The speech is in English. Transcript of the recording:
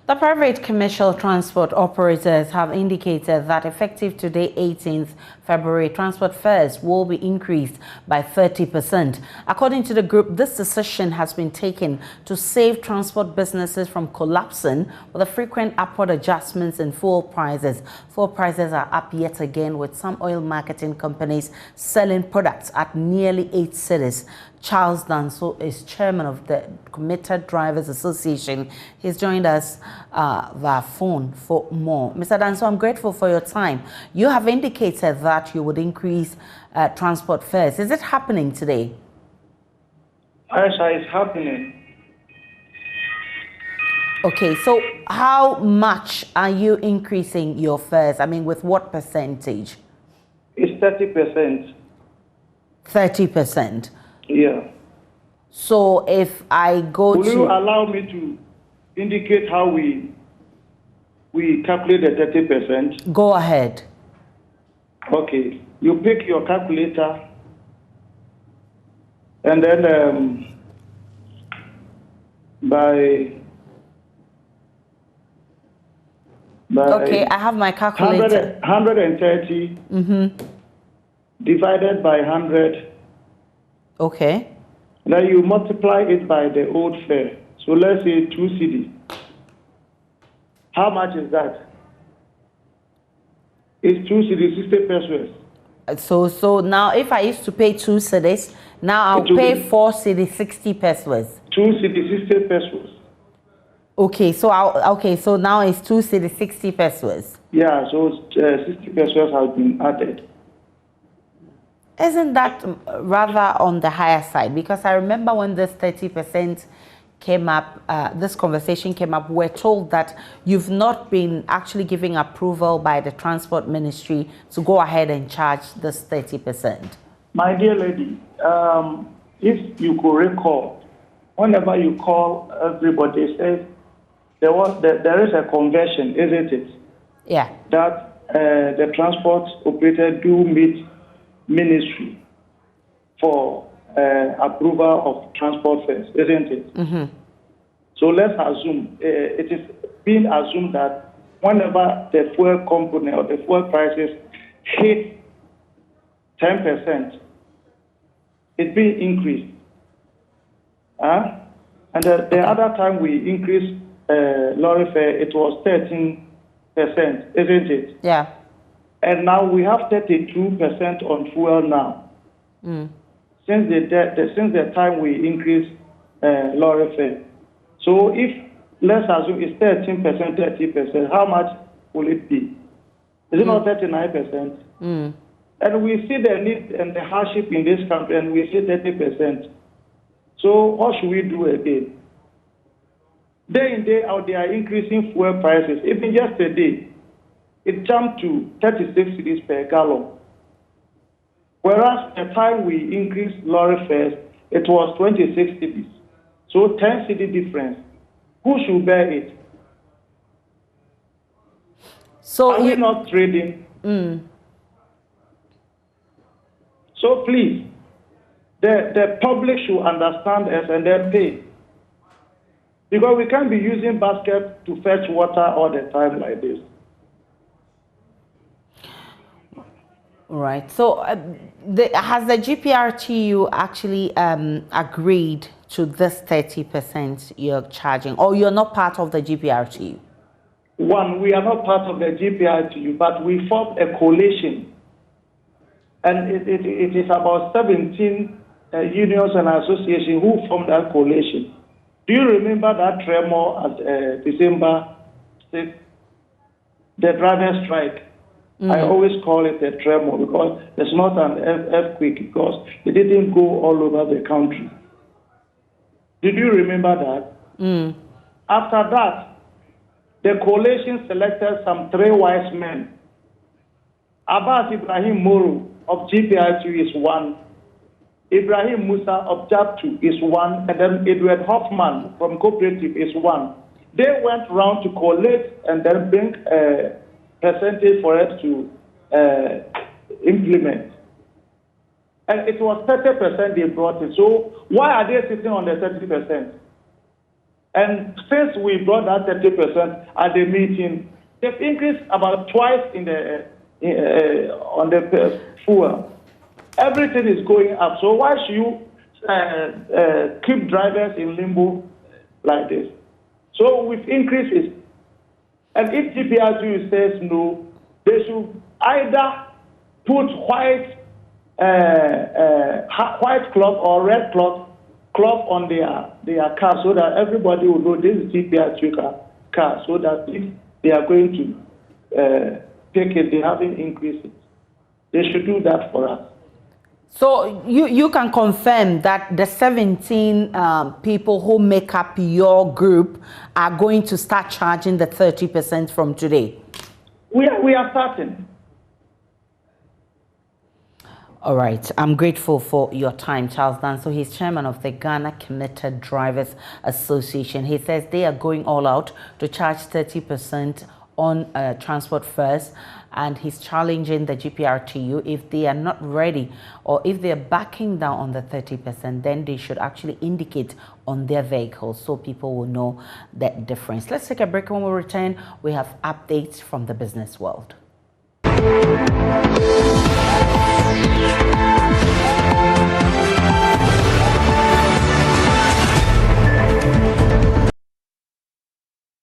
The private commercial transport operators have indicated that effective today, 18th February, transport fares will be increased by 30%. According to the group, this decision has been taken to save transport businesses from collapsing with the frequent upward adjustments in fuel prices. Fuel prices are up yet again, with some oil marketing companies selling products at nearly 8 cities. Charles Danso is chairman of the Committed Drivers Association. He's joined us via phone for more. Mr. Danso, I'm grateful for your time. You have indicated that you would increase transport fares. Is it happening today? Yes, it's happening. Okay, so how much are you increasing your fares? I mean, with what percentage? It's 30%. 30%? Yeah. So if I go Will you allow me to indicate how we calculate the 30%? Go ahead. Okay. You pick your calculator and then by okay, I have my calculator. 130 divided by 100. Okay. Then you multiply it by the old fare. So let's say 2 cedi. How much is that? It's 2 cedi, 60 pesos. So now if I used to pay 2 cedis, now I'll pay 4 cedi, 60 pesos. 2 cedi, 60 pesos. Okay, so now it's 2 cedi, 60 pesos. Yeah, so 60 pesos has been added. Isn't that rather on the higher side? Because I remember when this 30% came up, this conversation came up, we're told that you've not been actually giving approval by the Transport Ministry to go ahead and charge this 30%. My dear lady, if you could recall, whenever you call, everybody says there is a conversion, isn't it? Yeah. That the transport operator do meet ministry for approval of transport fares, isn't it? So let's assume, it is being assumed that whenever the fuel component or the fuel prices hit 10%, it's being increased. And the other time we increased lorry fare, it was 13%, isn't it? Yeah. And now we have 32% on fuel now. Since the time we increased lorry fare. So if, let's assume it's 13%, 30%, how much will it be? Is it not 39%? And we see the need and the hardship in this country, and we see 30%. So what should we do again? Day in, day out, they are increasing fuel prices. Even yesterday, it jumped to 36 cedis per gallon. Whereas the time we increased lorry fares, it was 26 cedis. So 10 cedi difference. Who should bear it? So are we not trading? So please, the public should understand us and then pay. Because we can't be using basket to fetch water all the time like this. Right. So has the GPRTU actually agreed to this 30% you're charging, or you're not part of the GPRTU? One, we are not part of the GPRTU, but we formed a coalition. And it is about 17 unions and associations who formed that coalition. Do you remember that tremor at December 6th? The driver strike. I always call it a tremor because it's not an earthquake, because it didn't go all over the country. Did you remember that? After that, the coalition selected some 3 wise men. Abbas Ibrahim Moro of GPRTU is one. Ibrahim Musa of JAP2 is one. And then Edward Hoffman from Cooperative is one. They went round to collate and then bring a percentage for us to implement. And it was 30% they brought it. So why are they sitting on the 30%? And since we brought that 30% at the meeting, they've increased about twice in the on the fuel. Everything is going up. So why should you keep drivers in limbo like this? So we've increased it. And if GPRTU says no, they should either put white cloth or red cloth on their car so that everybody will know this is GPRTU car, so that if they are going to take it, they haven't increased it. They should do that for us. So you can confirm that the 17 people who make up your group are going to start charging the 30% from today? We are starting. All right. I'm grateful for your time, Charles Danso. He's chairman of the Ghana Committed Drivers Association. He says they are going all out to charge 30% on Transport First, and he's challenging the GPRTU. If they are not ready or if they're backing down on the 30%, then they should actually indicate on their vehicles so people will know the difference. Let's take a break. When we return, we have updates from the business world.